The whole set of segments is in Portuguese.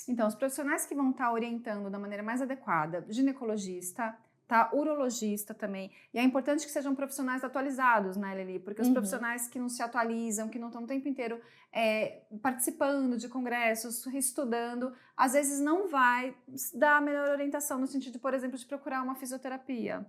profissionais? Então, os profissionais que vão estar orientando da maneira mais adequada, ginecologista, tá? Urologista também. E é importante que sejam profissionais atualizados, né, Lili? Porque os profissionais que não se atualizam, que não estão o tempo inteiro participando de congressos, estudando, às vezes não vai dar a melhor orientação no sentido, por exemplo, de procurar uma fisioterapia.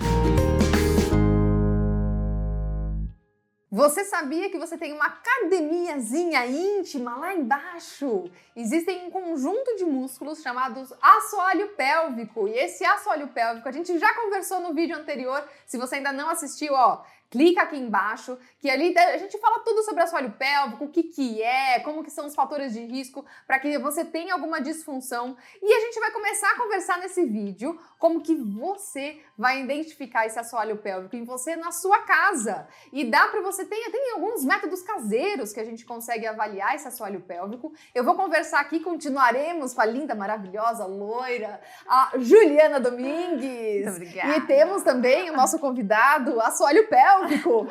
Você sabia que você tem uma academiazinha íntima lá embaixo? Existem um conjunto de músculos chamados assoalho pélvico. E esse assoalho pélvico a gente já conversou no vídeo anterior. Se você ainda não assistiu, ó, clica aqui embaixo, que ali a gente fala tudo sobre assoalho pélvico, o que é, como que são os fatores de risco para que você tenha alguma disfunção. E a gente vai começar a conversar nesse vídeo como que você vai identificar esse assoalho pélvico em você na sua casa. E dá para você tem alguns métodos caseiros que a gente consegue avaliar esse assoalho pélvico. Eu vou conversar aqui, continuaremos com a linda, maravilhosa, loira, a Juliana Domingues. Muito obrigada. E temos também o nosso convidado, assoalho pélvico,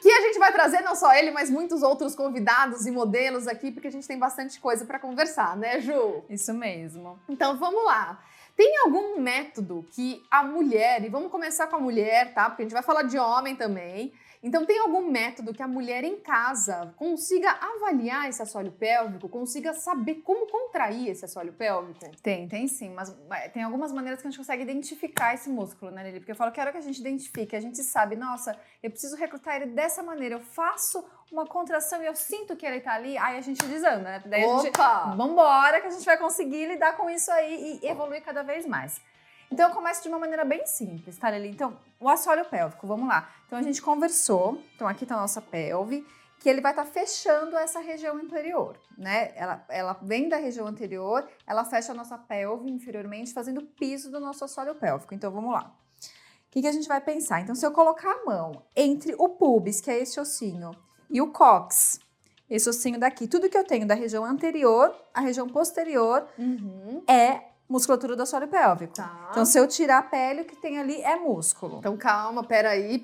que a gente vai trazer não só ele, mas muitos outros convidados e modelos aqui, porque a gente tem bastante coisa para conversar, né, Ju? Isso mesmo. Então vamos lá. Tem algum método que a mulher, e vamos começar com a mulher, tá? Porque a gente vai falar de homem também. Então tem algum método que a mulher em casa consiga avaliar esse assoalho pélvico, consiga saber como contrair esse assoalho pélvico? Tem sim, mas tem algumas maneiras que a gente consegue identificar esse músculo, né, Lili? Porque eu falo que a hora que a gente identifica, a gente sabe, nossa, eu preciso recrutar ele dessa maneira, eu faço uma contração e eu sinto que ele tá ali, aí a gente desanda, né? Daí a gente, vambora que a gente vai conseguir lidar com isso aí e evoluir cada vez mais. Então eu começo de uma maneira bem simples, tá, Lili? Então, o assoalho pélvico, vamos lá. Então a gente conversou, então aqui tá a nossa pelve, que ele vai estar fechando essa região inferior, né? Ela vem da região anterior, ela fecha a nossa pelve inferiormente, fazendo o piso do nosso assoalho pélvico. Então vamos lá. O que a gente vai pensar? Então se eu colocar a mão entre o pubis, que é esse ossinho, e o cóccix, esse ossinho daqui, tudo que eu tenho da região anterior, a região posterior é musculatura do assoalho pélvico. Tá. Então, se eu tirar a pele, o que tem ali é músculo. Então, calma, peraí.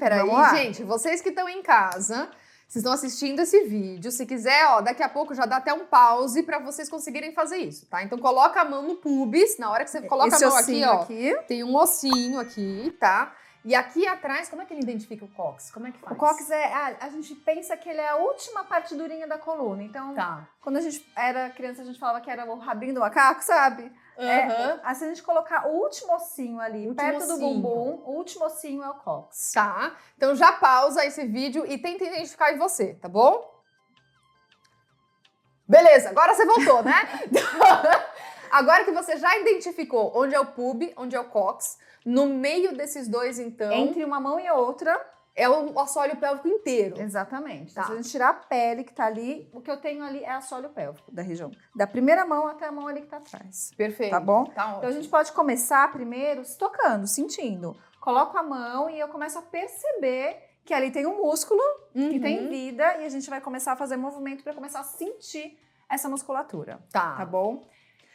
Gente, vocês que estão em casa, vocês estão assistindo esse vídeo. Se quiser, ó, daqui a pouco já dá até um pause para vocês conseguirem fazer isso, tá? Então, coloca a mão no pubis. Na hora que você coloca esse a mão aqui, ó, aqui, tem um ossinho aqui, tá? E aqui atrás, como é que ele identifica o cóccix? Como é que faz? o cóccix a gente pensa que ele é a última parte durinha da coluna. Então, quando a gente era criança, a gente falava que era o rabinho do macaco, sabe? Se a gente colocar o último ossinho ali, perto do bumbum, o último ossinho é o cóccix. Tá? Então já pausa esse vídeo e tenta identificar em você, tá bom? Beleza, agora você voltou, né? Agora que você já identificou onde é o pub, onde é o cóccix, no meio desses dois, então... Entre uma mão e outra... é o assoalho pélvico inteiro. Exatamente. Tá. Então, se a gente tirar a pele que tá ali, o que eu tenho ali é assoalho pélvico da região. Da primeira mão até a mão ali que tá atrás. Perfeito. Tá bom? Tá ótimo. Então, a gente pode começar primeiro se tocando, sentindo. Coloco a mão e eu começo a perceber que ali tem um músculo que tem vida e a gente vai começar a fazer movimento para começar a sentir essa musculatura. Tá bom?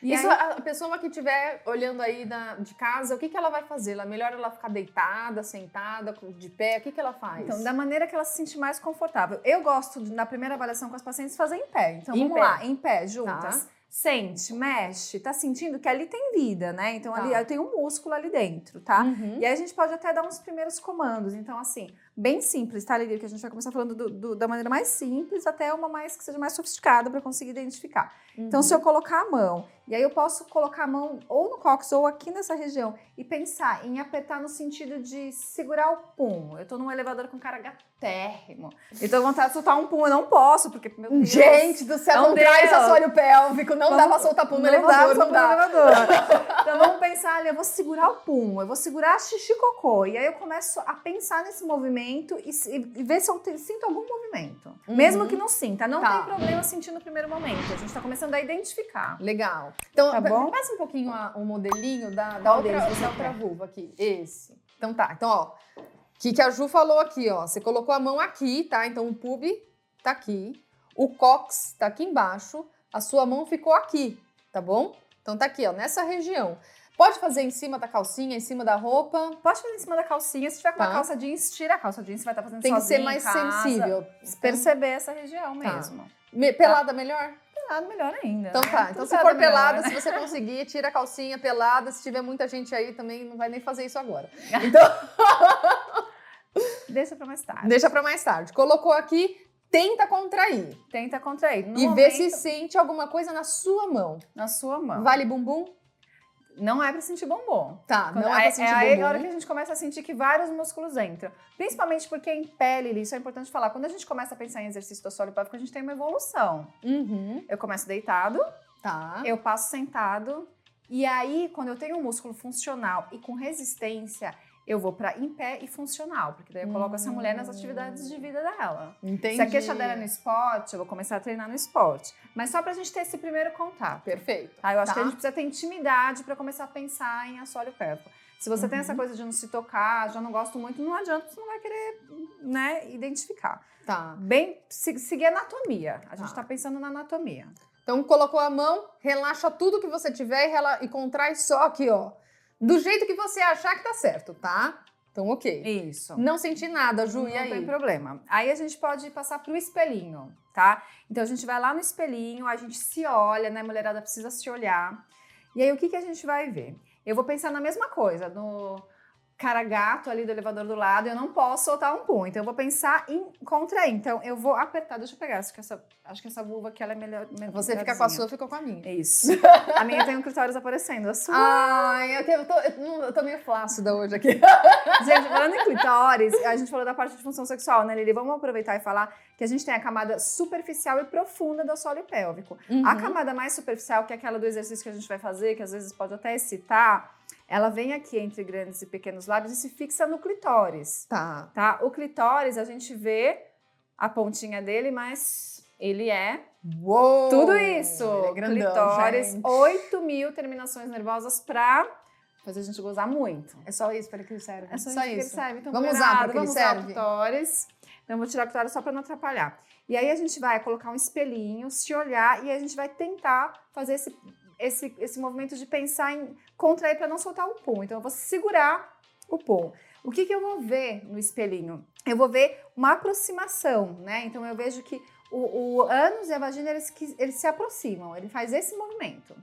E isso, a pessoa que estiver olhando aí de casa, o que ela vai fazer? Melhor ela ficar deitada, sentada, de pé? O que ela faz? Então, da maneira que ela se sente mais confortável. Eu gosto, na primeira avaliação com as pacientes, fazer em pé. Então, vamos lá, em pé, juntas. Tá. Sente, mexe, tá sentindo que ali tem vida, né? Então, ali tem um músculo ali dentro, tá? E aí a gente pode até dar uns primeiros comandos. Então, assim, bem simples, tá, Lili? Que a gente vai começar falando da maneira mais simples até uma mais que seja mais sofisticada para conseguir identificar. Então, se eu colocar a mão, e aí eu posso colocar a mão ou no cóccix ou aqui nessa região e pensar em apertar no sentido de segurar o pum. Eu tô num elevador com cara gatérrimo. Então, vontade de soltar um pum, eu não posso, porque, meu Deus... Gente do céu, contrai esse assoalho pélvico, não dá pra soltar pum no elevador, não dá. Então, vamos pensar ali, eu vou segurar o pum, eu vou segurar a xixi-cocô. E aí eu começo a pensar nesse movimento e ver se eu sinto algum movimento. Mesmo que não sinta, não tem problema sentir no primeiro momento. A gente tá começando a identificar. Legal. Então, tá bom? Passa um pouquinho o modelinho da outra vulva aqui. Esse. Então tá. Então, ó. O que a Ju falou aqui, ó. Você colocou a mão aqui, tá? Então o pub tá aqui. O cóccix tá aqui embaixo. A sua mão ficou aqui, tá bom? Então tá aqui, ó. Nessa região. Pode fazer em cima da calcinha, em cima da roupa? Pode fazer em cima da calcinha. Se tiver com uma calça jeans, tira a calça jeans. Você vai estar fazendo sozinha. Tem que ser mais sensível. Perceber essa região mesmo. Pelada melhor? ar-condicionado, melhor ainda. Então né? tá, Tudo então se pra for dar melhor. pelada, se você conseguir, tira a calcinha pelada. Se tiver muita gente aí também, não vai nem fazer isso agora. Então, Deixa pra mais tarde. deixa pra mais tarde. Colocou aqui, tenta contrair. Tenta contrair. No E momento, vê se sente alguma coisa na sua mão. na sua mão. Vale bumbum? Não é pra sentir bombom. Tá, não é Aí- pra sentir aí bumbum. a hora que a gente começa a sentir que vários músculos entram. Principalmente porque em pele, isso é importante falar. Quando a gente começa a pensar em exercício do assoalho pélvico, a gente tem uma evolução. Uhum, Eu começo deitado, tá. eu passo sentado. E aí, quando eu tenho um músculo funcional e com resistência, eu vou pra em pé e funcional. Porque daí eu coloco essa mulher nas atividades de vida dela. Entendi. Se a queixa dela é no esporte, eu vou começar a treinar no esporte. Mas só pra gente ter esse primeiro contato. Perfeito. Tá? Eu acho Tá. que a gente precisa ter intimidade pra começar a pensar em assoalho pélvico. Se você tem essa coisa de não se tocar, já não gosto muito, não adianta, você não vai querer, né, identificar. Tá. Bem, seguir a anatomia. A gente Tá. tá pensando na anatomia. Então, colocou a mão, relaxa tudo que você tiver e contrai só aqui, ó. Do jeito que você achar que tá certo, tá? Então, ok. Isso. Não senti nada, Ju, Não e aí? tem problema. Aí a gente pode passar pro espelhinho, tá? Então a gente vai lá no espelhinho, a gente se olha, né? A mulherada precisa se olhar. E aí o que a gente vai ver? Eu vou pensar na mesma coisa, no cara gato ali do elevador do lado, eu não posso soltar um pum. Então eu vou pensar em contrair. Então eu vou apertar, deixa eu pegar, acho que essa vulva aqui ela é melhor. Você fica com a sua, ficou com a minha. Isso. A minha tem um clitóris aparecendo, a sua. Ai, eu tô meio flácida hoje aqui. Gente, falando em clitóris, a gente falou da parte de função sexual, né, Lili? Vamos aproveitar e falar que a gente tem a camada superficial e profunda do assoalho pélvico. A camada mais superficial, que é aquela do exercício que a gente vai fazer, que às vezes pode até excitar, ela vem aqui entre grandes e pequenos lábios e se fixa no clitóris, Tá. tá? O clitóris, a gente vê a pontinha dele, mas ele é Uou! tudo isso. Ele é grandão, Clitóris, gente. 8.000 terminações nervosas pra fazer a gente gozar muito. É só isso para que ele serve. É só Só isso que ele isso. serve. Então, Vamos cuidado, usar para que ele vamos usar o serve? clitóris. Então, eu vou tirar o clitóris só para não atrapalhar. E aí, a gente vai colocar um espelhinho, se olhar, e a gente vai tentar fazer esse movimento de pensar em contrair para não soltar o pum. Então, eu vou segurar o pum. O que eu vou ver no espelhinho? Eu vou ver uma aproximação, né? Então, eu vejo que o ânus e a vagina, eles se aproximam. Ele faz esse movimento.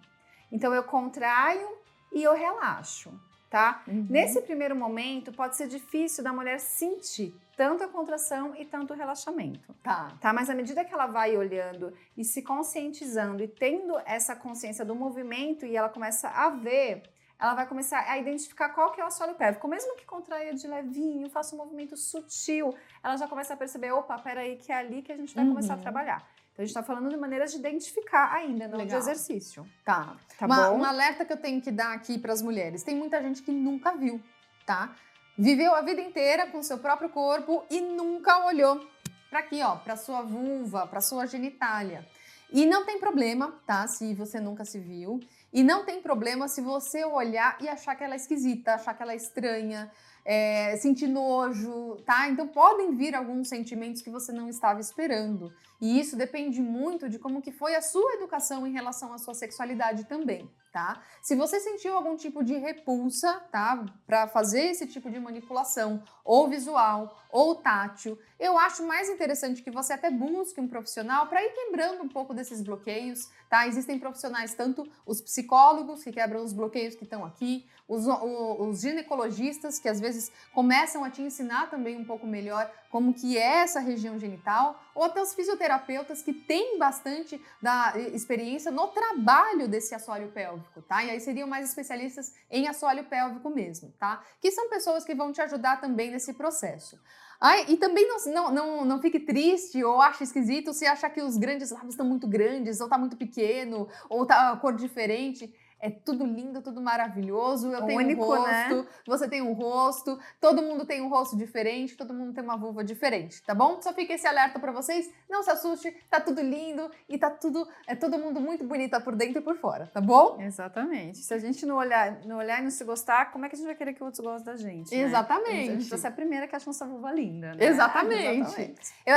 Então, eu contraio e eu relaxo. Tá? Nesse primeiro momento, pode ser difícil da mulher sentir tanto a contração e tanto o relaxamento. Tá. Mas à medida que ela vai olhando e se conscientizando e tendo essa consciência do movimento e ela começa a ver, ela vai começar a identificar qual que é o assoalho pélvico. Mesmo que contraia de levinho, faça um movimento sutil, ela já começa a perceber, opa, peraí, que é ali que a gente vai começar a trabalhar. Então, a gente está falando de maneiras de identificar ainda, não de Legal. exercício. Tá. Tá bom? Um alerta que eu tenho que dar aqui para as mulheres. Tem muita gente que nunca viu, tá? Viveu a vida inteira com o seu próprio corpo e nunca olhou para aqui, ó, para sua vulva, para sua genitália. E não tem problema, tá? Se você nunca se viu. E não tem problema se você olhar e achar que ela é esquisita, achar que ela é estranha, sentir nojo, tá? Então podem vir alguns sentimentos que você não estava esperando. E isso depende muito de como que foi a sua educação em relação à sua sexualidade também, tá? Se você sentiu algum tipo de repulsa, tá? Para fazer esse tipo de manipulação, ou visual, ou tátil, eu acho mais interessante que você até busque um profissional para ir quebrando um pouco desses bloqueios, tá? Existem profissionais, tanto os psicólogos que quebram os bloqueios que estão aqui, os ginecologistas que às vezes começam a te ensinar também um pouco melhor como que é essa região genital, ou até os fisioterapeutas que têm bastante da experiência no trabalho desse assoalho pélvico, tá? E aí seriam mais especialistas em assoalho pélvico mesmo, tá? Que são pessoas que vão te ajudar também nesse processo. E também não fique triste ou ache esquisito se achar que os grandes lábios estão muito grandes, ou tá muito pequeno, ou tá a cor diferente. É tudo lindo, tudo maravilhoso. Eu tenho Único, um rosto, né? Você tem um rosto, todo mundo tem um rosto diferente, todo mundo tem uma vulva diferente, tá bom? Só fica esse alerta pra vocês, não se assuste, tá tudo lindo e tá tudo, todo mundo muito bonita por dentro e por fora, tá bom? Exatamente. Se a gente não olhar e não se gostar, como é que a gente vai querer que o outro goste da gente? Né? Exatamente. A gente vai ser a primeira que acha nossa vulva linda, né? Exatamente.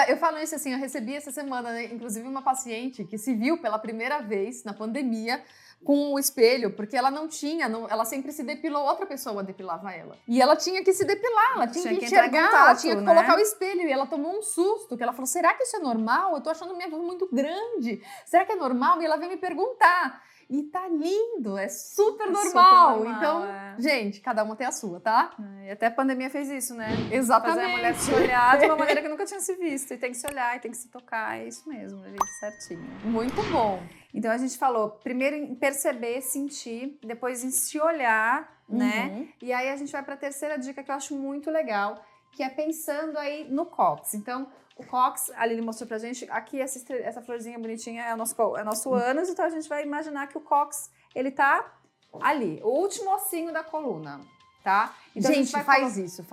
Eu falo isso assim, eu recebi essa semana, né, inclusive uma paciente que se viu pela primeira vez na pandemia com o espelho espelho, porque ela não tinha, ela sempre se depilou, outra pessoa depilava ela. E ela tinha que se depilar, ela tinha que entrar em enxergar, contato, ela tinha que né? colocar o espelho. E ela tomou um susto, que ela falou, será que isso é normal? Eu tô achando minha voz muito grande. Será que é normal? E ela veio me perguntar. E tá lindo, é super normal. Então, gente, cada uma tem a sua, tá? E até a pandemia fez isso, né? Exatamente. Fazer a mulher se olhar de uma maneira que nunca tinha se visto. E tem que se olhar, e tem que se tocar, é isso mesmo, gente, certinho. Muito bom. Então a gente falou, primeiro em perceber, sentir, depois em se olhar, né? E aí a gente vai para a terceira dica que eu acho muito legal, que é pensando aí no cóccix. Então, o cóccix, a Lili mostrou pra gente, aqui essa florzinha bonitinha é o nosso ânus, então a gente vai imaginar que o cóccix, ele tá ali, o último ossinho da coluna, tá? Então, gente, faz isso,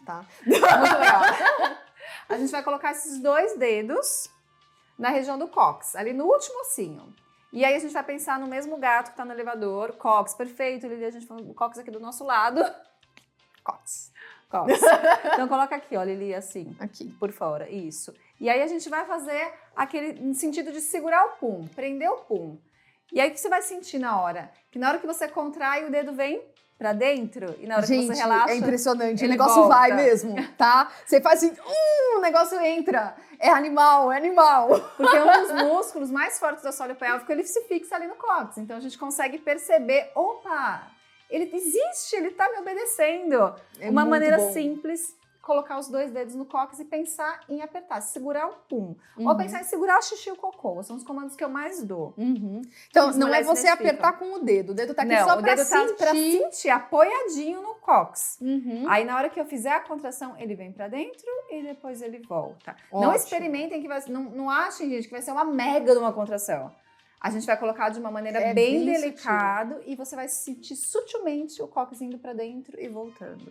tá? Muito legal. A gente vai colocar esses 2 dedos na região do cóccix, ali no último ossinho. E aí a gente vai pensar no mesmo gato que tá no elevador, cóccix, perfeito, Lili, a gente falou o cóccix aqui do nosso lado. Cóccix. Então coloca aqui, ó, Lili, assim, aqui por fora, isso. E aí a gente vai fazer aquele sentido de segurar o pum, prender o pum. E aí o que você vai sentir na hora? Que na hora que você contrai, o dedo vem pra dentro e na hora que você relaxa, é impressionante, o ele negócio volta. vai mesmo, tá? Você faz assim, o negócio entra, é animal. Porque um dos músculos mais fortes do assoalho pélvico, ele se fixa ali no cóccix, então a gente consegue perceber, opa, ele existe, ele tá me obedecendo. É uma muito maneira bom. simples, colocar os 2 dedos no cóccix e pensar em apertar, segurar o pum. Ou pensar em segurar o xixi e o cocô, são os comandos que eu mais dou. Então, As não é mulheres você identificam. apertar com o dedo tá aqui Não, só o pra dedo sentir. tá pra sentir, apoiadinho no cóccix. Aí na hora que eu fizer a contração, ele vem pra dentro e depois ele volta. Não Ótimo. experimentem que vai... Não achem, gente, que vai ser uma mega de uma contração. A gente vai colocar de uma maneira bem delicada e você vai sentir sutilmente o cóccix indo pra dentro e voltando.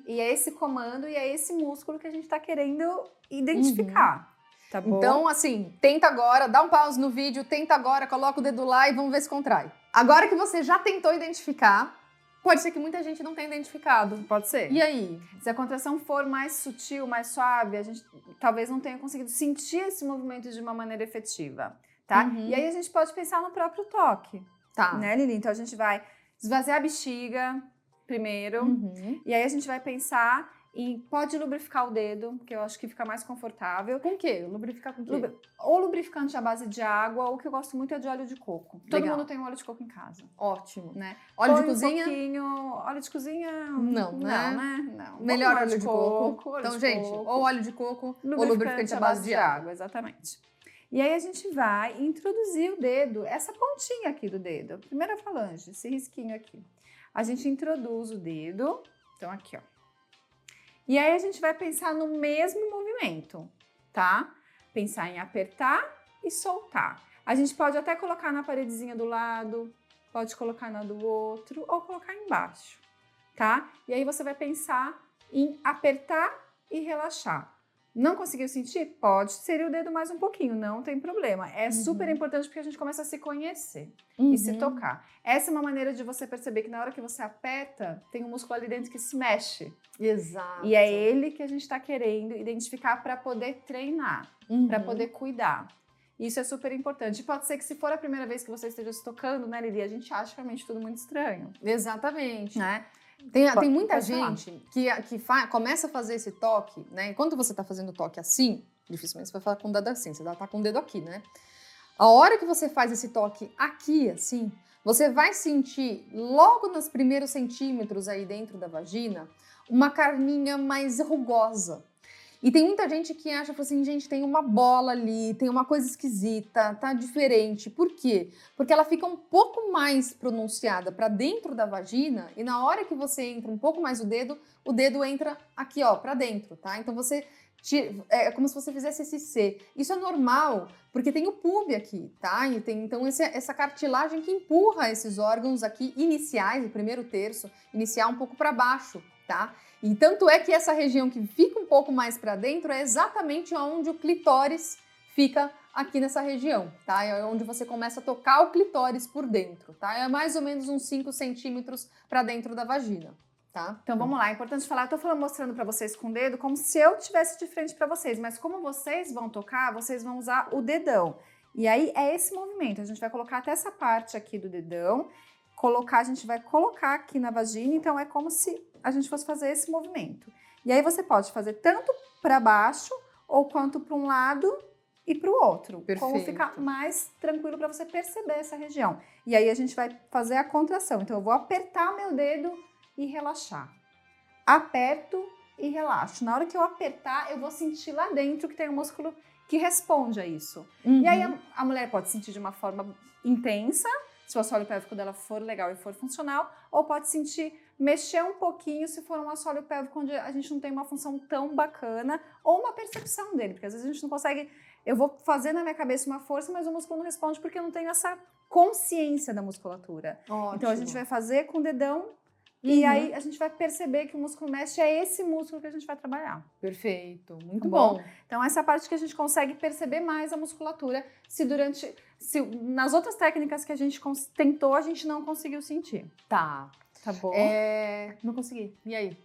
E é esse comando e é esse músculo que a gente tá querendo identificar. Tá bom? Então, assim, tenta agora, dá um pause no vídeo, tenta agora, coloca o dedo lá e vamos ver se contrai. Agora que você já tentou identificar, pode ser que muita gente não tenha identificado. Pode ser. E aí? Se a contração for mais sutil, mais suave, a gente talvez não tenha conseguido sentir esse movimento de uma maneira efetiva, tá? E aí a gente pode pensar no próprio toque, Tá. né, Lili? Então a gente vai esvaziar a bexiga primeiro, e aí a gente vai pensar em pode lubrificar o dedo, que eu acho que fica mais confortável. Com o quê? Lubrificar com o quê? Ou lubrificante à base de água, ou que eu gosto muito é de óleo de coco. Todo Legal. mundo tem um óleo de coco em casa. Ótimo. Né? Óleo de Põe cozinha? Um pouquinho, óleo de cozinha... Não, né? Não. Melhor óleo de coco. óleo Então, de gente, coco, ou óleo de coco ou lubrificante à base de água. Exatamente. E aí a gente vai introduzir o dedo, essa pontinha aqui do dedo, a primeira falange, esse risquinho aqui. A gente introduz o dedo, então aqui, ó. E aí a gente vai pensar no mesmo movimento, tá? Pensar em apertar e soltar. A gente pode até colocar na paredezinha do lado, pode colocar na do outro ou colocar embaixo, tá? E aí você vai pensar em apertar e relaxar. Não conseguiu sentir? Pode ser o dedo mais um pouquinho, não tem problema. É super importante porque a gente começa a se conhecer e se tocar. Essa é uma maneira de você perceber que na hora que você aperta, tem um músculo ali dentro que se mexe. Exato. E é ele que a gente está querendo identificar para poder treinar, para poder cuidar. Isso é super importante. E pode ser que se for a primeira vez que você esteja se tocando, né, Lili? A gente acha realmente tudo muito estranho. Exatamente. Né? Tem muita gente que começa a fazer esse toque, né? Enquanto você tá fazendo o toque assim, dificilmente você vai falar com o dedo assim, você tá com o dedo aqui, né? A hora que você faz esse toque aqui, assim, você vai sentir logo nos primeiros centímetros aí dentro da vagina uma carninha mais rugosa. E tem muita gente que acha assim, gente, tem uma bola ali, tem uma coisa esquisita, tá diferente. Por quê? Porque ela fica um pouco mais pronunciada para dentro da vagina e na hora que você entra um pouco mais o dedo entra aqui, ó, para dentro, tá? Então você é como se você fizesse esse C. Isso é normal, porque tem o pub aqui, tá? E tem então essa cartilagem que empurra esses órgãos aqui iniciais, o primeiro terço inicial um pouco para baixo, tá? E tanto é que essa região que fica um pouco mais para dentro é exatamente onde o clitóris fica aqui nessa região, tá? É onde você começa a tocar o clitóris por dentro, tá? É mais ou menos uns 5 centímetros para dentro da vagina, tá? Então vamos lá, é importante falar, eu tô mostrando para vocês com o dedo como se eu tivesse de frente para vocês, mas como vocês vão tocar, vocês vão usar o dedão. E aí é esse movimento, a gente vai colocar até essa parte aqui do dedão colocar, a gente vai colocar aqui na vagina, então é como se a gente fosse fazer esse movimento. E aí você pode fazer tanto para baixo ou quanto para um lado e para o outro. Perfeito. Como ficar mais tranquilo para você perceber essa região. E aí a gente vai fazer a contração. Então eu vou apertar meu dedo e relaxar. Aperto e relaxo. Na hora que eu apertar, eu vou sentir lá dentro que tem um músculo que responde a isso. E aí a mulher pode sentir de uma forma intensa, se o assoalho pélvico dela for legal e for funcional, ou pode sentir mexer um pouquinho se for um assoalho pélvico onde a gente não tem uma função tão bacana, ou uma percepção dele, porque às vezes a gente não consegue. Eu vou fazer na minha cabeça uma força, mas o músculo não responde porque eu não tenho essa consciência da musculatura. Ótimo. Então a gente vai fazer com o dedão e aí a gente vai perceber que o músculo mexe, é esse músculo que a gente vai trabalhar. Perfeito, muito Tá bom. Então essa parte que a gente consegue perceber mais a musculatura, se nas outras técnicas que a gente tentou, a gente não conseguiu sentir. Tá. Tá bom? Não consegui. E aí?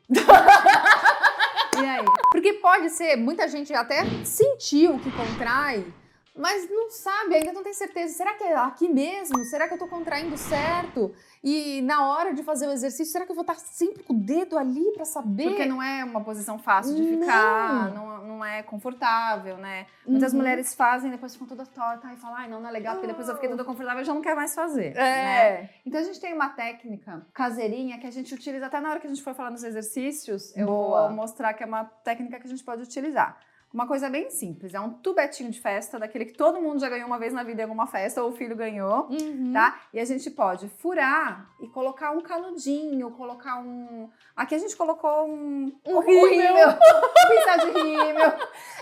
E aí? Porque pode ser, muita gente até sentiu que contrai, mas não sabe, ainda não tem certeza. Será que é aqui mesmo? Será que eu tô contraindo certo? E na hora de fazer o exercício, será que eu vou estar sempre com o dedo ali pra saber? Porque não é uma posição fácil de ficar, não é confortável, né? Muitas mulheres fazem, depois ficam toda torta e falam, ai, não é legal, porque depois eu fiquei toda confortável e já não quero mais fazer. Né? Então a gente tem uma técnica caseirinha que a gente utiliza até na hora que a gente for falar nos exercícios. Eu vou mostrar que é uma técnica que a gente pode utilizar. Uma coisa bem simples, é um tubetinho de festa, daquele que todo mundo já ganhou uma vez na vida em alguma festa, ou o filho ganhou, tá? E a gente pode furar e colocar um canudinho, colocar um... Aqui a gente colocou um rímel, um pincel de rímel.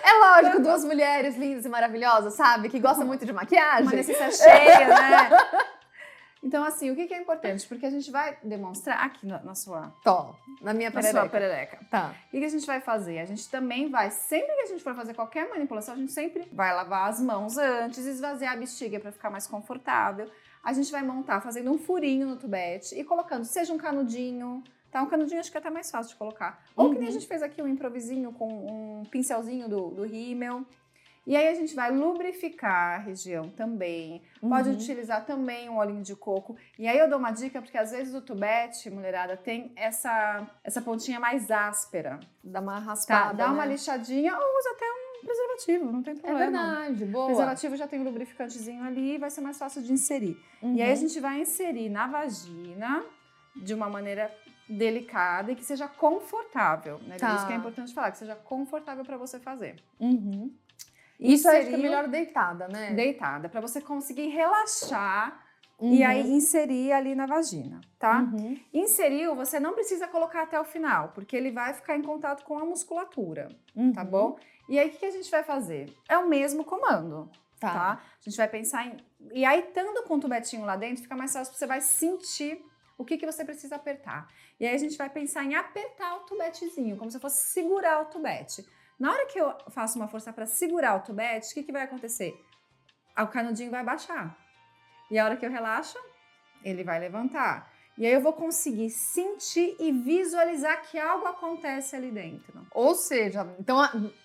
É lógico, duas mulheres lindas e maravilhosas, sabe? Que gostam muito de maquiagem. Uma necessidade cheia, né? Então, assim, o que é importante? Porque a gente vai demonstrar aqui na sua... Na minha perereca. Tá. O que a gente vai fazer? A gente também vai, sempre que a gente for fazer qualquer manipulação, a gente sempre vai lavar as mãos antes, esvaziar a bexiga para ficar mais confortável. A gente vai montar fazendo um furinho no tubete e colocando, seja um canudinho, tá? Um canudinho acho que é até mais fácil de colocar. Ou que nem a gente fez aqui um improvisinho com um pincelzinho do rímel. E aí a gente vai lubrificar a região também. Pode utilizar também um olhinho de coco. E aí eu dou uma dica, porque às vezes o tubete, mulherada, tem essa pontinha mais áspera. Dá uma raspada, tá? Dá uma lixadinha ou usa até um preservativo, não tem problema. É verdade, boa. O preservativo já tem um lubrificantezinho ali, vai ser mais fácil de inserir. E aí a gente vai inserir na vagina de uma maneira delicada e que seja confortável, né? Isso que é importante falar, que seja confortável para você fazer. Isso acho que é melhor deitada, né? Deitada, para você conseguir relaxar e aí inserir ali na vagina, tá? Inseriu, você não precisa colocar até o final, porque ele vai ficar em contato com a musculatura, tá bom? E aí, o que a gente vai fazer? É o mesmo comando, tá? A gente vai pensar em... E aí, estando com o tubetinho lá dentro, fica mais fácil, você vai sentir o que você precisa apertar. E aí, a gente vai pensar em apertar o tubetezinho, como se fosse segurar o tubete. Na hora que eu faço uma força para segurar o tubete, o que vai acontecer? O canudinho vai baixar. E a hora que eu relaxo, ele vai levantar. E aí eu vou conseguir sentir e visualizar que algo acontece ali dentro. Ou seja, então,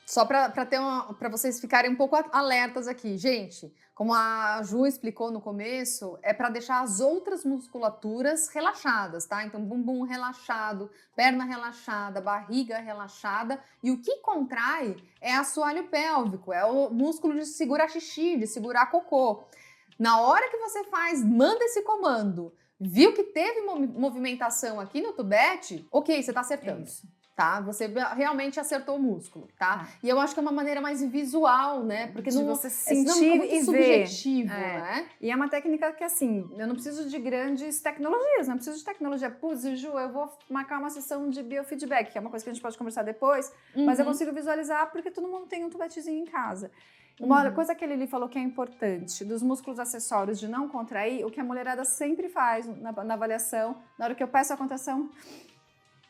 só para vocês ficarem um pouco alertas aqui, gente, como a Ju explicou no começo, é para deixar as outras musculaturas relaxadas, tá? Então, bumbum relaxado, perna relaxada, barriga relaxada, e o que contrai é assoalho pélvico, é o músculo de segurar xixi, de segurar cocô. Na hora que você manda esse comando, viu que teve movimentação aqui no tubete, ok, você tá acertando. Isso. Tá? Você realmente acertou o músculo, tá? E eu acho que é uma maneira mais visual, né? Porque de não você sentir muito e subjetivo, ver. né? E é uma técnica que, assim, eu não preciso de grandes tecnologias, não preciso de tecnologia. Putz, Ju, eu vou marcar uma sessão de biofeedback, que é uma coisa que a gente pode conversar depois, mas eu consigo visualizar porque todo mundo tem um tubetezinho em casa. Uma coisa que ele falou que é importante, dos músculos acessórios de não contrair, o que a mulherada sempre faz na avaliação, na hora que eu peço a contração,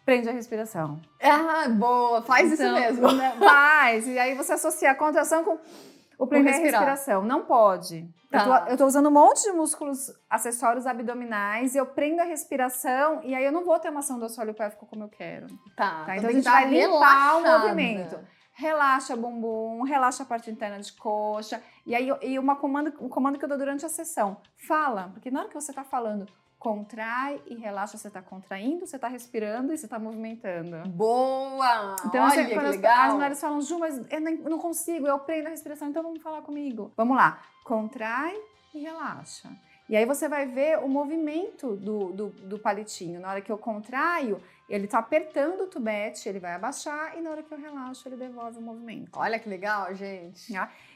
prende a respiração. Ah, boa, faz isso mesmo. Faz, e aí você associa a contração com o prender a respiração. Não pode. Eu tô usando um monte de músculos acessórios abdominais e eu prendo a respiração e aí eu não vou ter uma ação do assoalho pélvico como eu quero. Tá. Então a gente vai limpar o movimento. Relaxa bumbum, relaxa a parte interna de coxa. E aí, o comando que eu dou durante a sessão. Fala, porque na hora que você tá falando, contrai e relaxa. Você está contraindo, você está respirando e você está movimentando. Boa! Então, olha quando que as legal. mulheres falam, Ju, mas eu não consigo, eu prendo a respiração, então vamos falar comigo. Vamos lá, contrai e relaxa. E aí você vai ver o movimento do palitinho. Na hora que eu contraio, ele tá apertando o tubete, ele vai abaixar, e na hora que eu relaxo, ele devolve o movimento. Olha que legal, gente.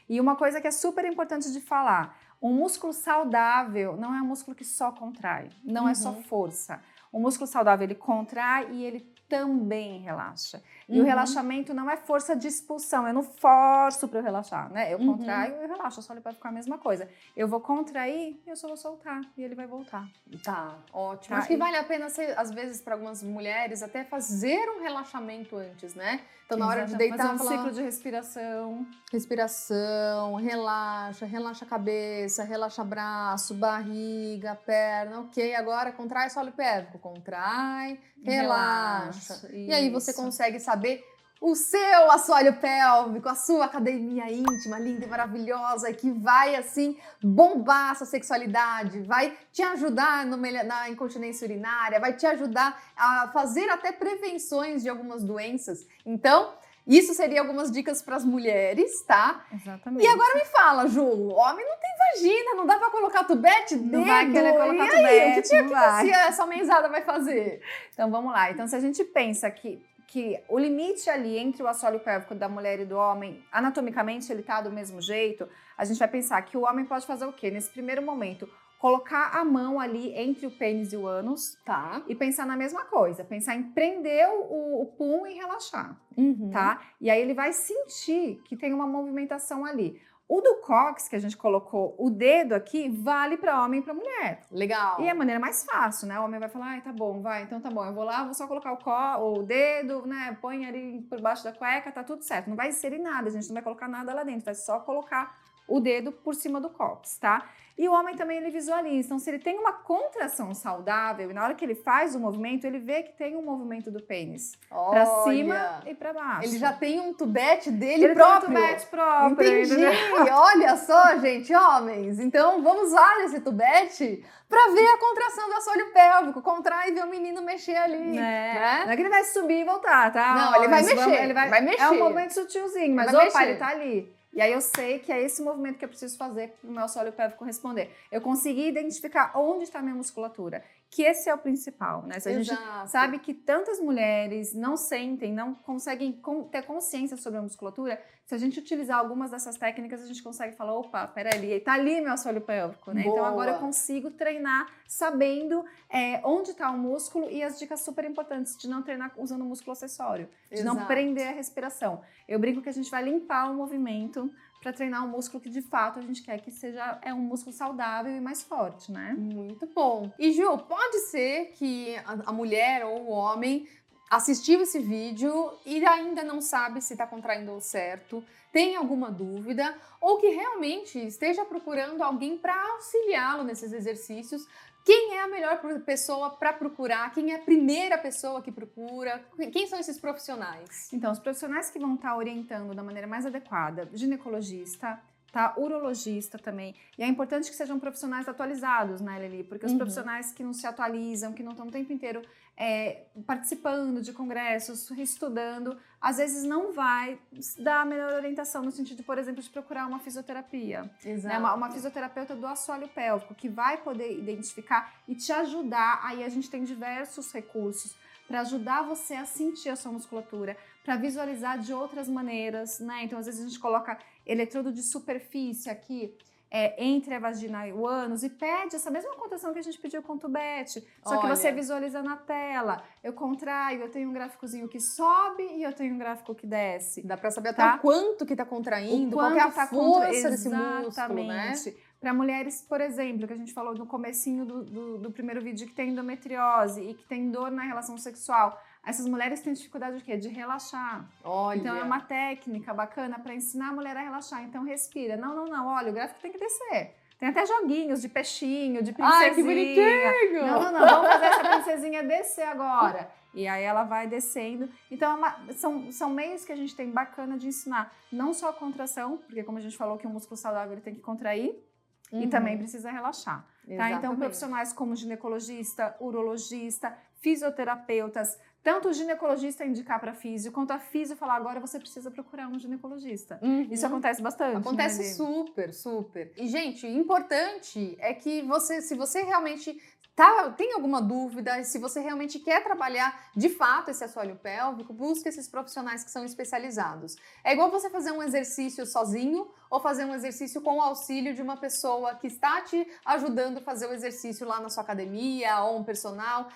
E uma coisa que é super importante de falar, um músculo saudável não é um músculo que só contrai, não é só força. O músculo saudável, ele contrai e ele também relaxa. E o relaxamento não é força de expulsão, eu não forço para eu relaxar, né? Eu contraio e eu relaxo, só ele vai ficar a mesma coisa. Eu vou contrair e eu só vou soltar e ele vai voltar. Tá, ótimo. Tá, Acho que vale a pena, às vezes, para algumas mulheres, até fazer um relaxamento antes, né? Então, na hora de deitar, fazer um ciclo de respiração. Respiração, relaxa a cabeça, relaxa braço, barriga, perna, ok. Agora contrai solo pélvico, contrai, relaxa. E aí você consegue saber o seu assoalho pélvico, a sua academia íntima, linda e maravilhosa, que vai, assim, bombar a sua sexualidade, vai te ajudar na incontinência urinária, vai te ajudar a fazer até prevenções de algumas doenças. Então, isso seria algumas dicas para as mulheres, tá? Exatamente. E agora me fala, Ju, o homem não tem vagina, não dá para colocar tubete, não vai querer colocar e tubete, aí, o que essa mensada vai fazer? Então, vamos lá. Então, se a gente pensa que o limite ali entre o assoalho pélvico da mulher e do homem, anatomicamente ele tá do mesmo jeito, a gente vai pensar que o homem pode fazer o quê? Nesse primeiro momento, colocar a mão ali entre o pênis e o ânus, tá? E pensar na mesma coisa, pensar em prender o pum e relaxar, tá? E aí ele vai sentir que tem uma movimentação ali. O do cóccix, que a gente colocou o dedo aqui, vale para homem e para mulher. Legal. E é a maneira mais fácil, né? O homem vai falar, ai, tá bom, vai, então tá bom, eu vou lá, vou só colocar o dedo, né? Põe ali por baixo da cueca, tá tudo certo. Não vai inserir nada, a gente não vai colocar nada lá dentro, vai só colocar o dedo por cima do cóccix, tá? E o homem também, ele visualiza. Então, se ele tem uma contração saudável, e na hora que ele faz o movimento, ele vê que tem um movimento do pênis. Pra cima e pra baixo. Ele já tem um tubete dele próprio. Tem um tubete próprio. Entendi. Olha só, gente, homens. Então, vamos usar esse tubete pra ver a contração do assoalho pélvico. Contrai e ver o menino mexer ali. Né? Não é que ele vai subir e voltar, tá? Não, ele vai mexer. Ele vai mexer. É um movimento sutilzinho, mas opa, ele tá ali. E aí eu sei que é esse movimento que eu preciso fazer para o meu assoalho pélvico responder. Eu consegui identificar onde está a minha musculatura, que esse é o principal, né? Se a gente sabe que tantas mulheres não sentem, não conseguem ter consciência sobre a musculatura, se a gente utilizar algumas dessas técnicas, a gente consegue falar, opa, peraí, tá ali meu assoalho pélvico, né? Então agora eu consigo treinar sabendo onde está o músculo e as dicas super importantes de não treinar usando músculo acessório, de não prender a respiração. Eu brinco que a gente vai limpar o movimento para treinar um músculo que de fato a gente quer que seja um músculo saudável e mais forte, né? Muito bom. E Ju, pode ser que a mulher ou o homem assistiu esse vídeo e ainda não sabe se está contraindo o certo, tem alguma dúvida ou que realmente esteja procurando alguém para auxiliá-lo nesses exercícios. Quem é a melhor pessoa para procurar? Quem é a primeira pessoa que procura? Quem são esses profissionais? Então, os profissionais que vão estar orientando da maneira mais adequada, ginecologista, tá? Urologista também. E é importante que sejam profissionais atualizados, né, Lili? Porque os profissionais que não se atualizam, que não estão o tempo inteiro participando de congressos, estudando, às vezes não vai dar a melhor orientação no sentido, por exemplo, de procurar uma fisioterapia. Exato. Né? Uma fisioterapeuta do assoalho pélvico, que vai poder identificar e te ajudar. Aí a gente tem diversos recursos para ajudar você a sentir a sua musculatura, para visualizar de outras maneiras, né? Então, às vezes a gente coloca eletrodo de superfície aqui, entre a vagina e o ânus e pede essa mesma contração que a gente pediu com o tubete, só que você visualiza na tela. Eu contraio, eu tenho um gráficozinho que sobe e eu tenho um gráfico que desce. Dá para saber até o quanto que tá contraindo, qual é a força desse músculo, né? Para mulheres, por exemplo, que a gente falou no comecinho do primeiro vídeo, que tem endometriose e que tem dor na relação sexual, essas mulheres têm dificuldade de quê? De relaxar. Olha. Então é uma técnica bacana para ensinar a mulher a relaxar. Então respira. Não, olha, o gráfico tem que descer. Tem até joguinhos de peixinho, de princesinha. Ai, que bonitinho! Não, vamos fazer essa princesinha descer agora. E aí ela vai descendo. Então são meios que a gente tem bacana de ensinar. Não só a contração, porque como a gente falou que o músculo saudável ele tem que contrair, e também precisa relaxar. Tá? Então, Exatamente. profissionais como ginecologista, urologista, fisioterapeutas, tanto o ginecologista indicar para físio, quanto a físio falar, agora você precisa procurar um ginecologista. Isso acontece bastante. Acontece, né, super, super. E, gente, importante é que se você realmente tem alguma dúvida, se você realmente quer trabalhar de fato esse assoalho pélvico, busque esses profissionais que são especializados. É igual você fazer um exercício sozinho ou fazer um exercício com o auxílio de uma pessoa que está te ajudando a fazer o exercício lá na sua academia ou um personal.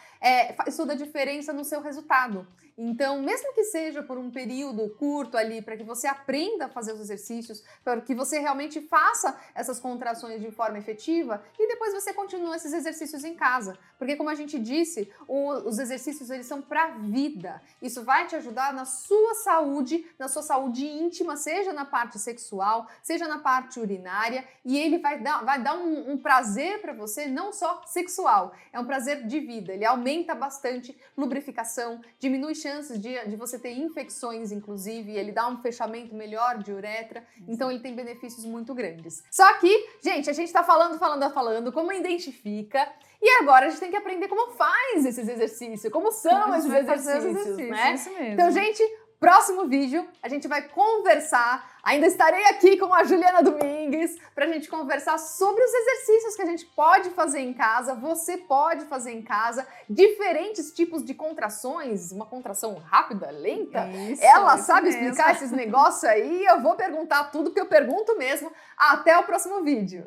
Faz toda a diferença no seu resultado. Então, mesmo que seja por um período curto ali, para que você aprenda a fazer os exercícios, para que você realmente faça essas contrações de forma efetiva e depois você continua esses exercícios em casa. Porque, como a gente disse, os exercícios eles são para a vida. Isso vai te ajudar na sua saúde íntima, seja na parte sexual, seja na parte urinária, e ele vai dar um prazer para você, não só sexual, é um prazer de vida. Ele aumenta bastante lubrificação, diminui chances de você ter infecções, inclusive, ele dá um fechamento melhor de uretra, então ele tem benefícios muito grandes. Só que, gente, a gente tá falando, como identifica, e agora a gente tem que aprender como faz esses exercícios, como são esses exercícios, né? Isso mesmo. Então, gente, próximo vídeo a gente vai conversar, ainda estarei aqui com a Juliana Domingues pra gente conversar sobre os exercícios que a gente pode fazer em casa, você pode fazer em casa, diferentes tipos de contrações, uma contração rápida, lenta, ela sabe explicar esses negócios aí, eu vou perguntar tudo que eu pergunto mesmo. Até o próximo vídeo!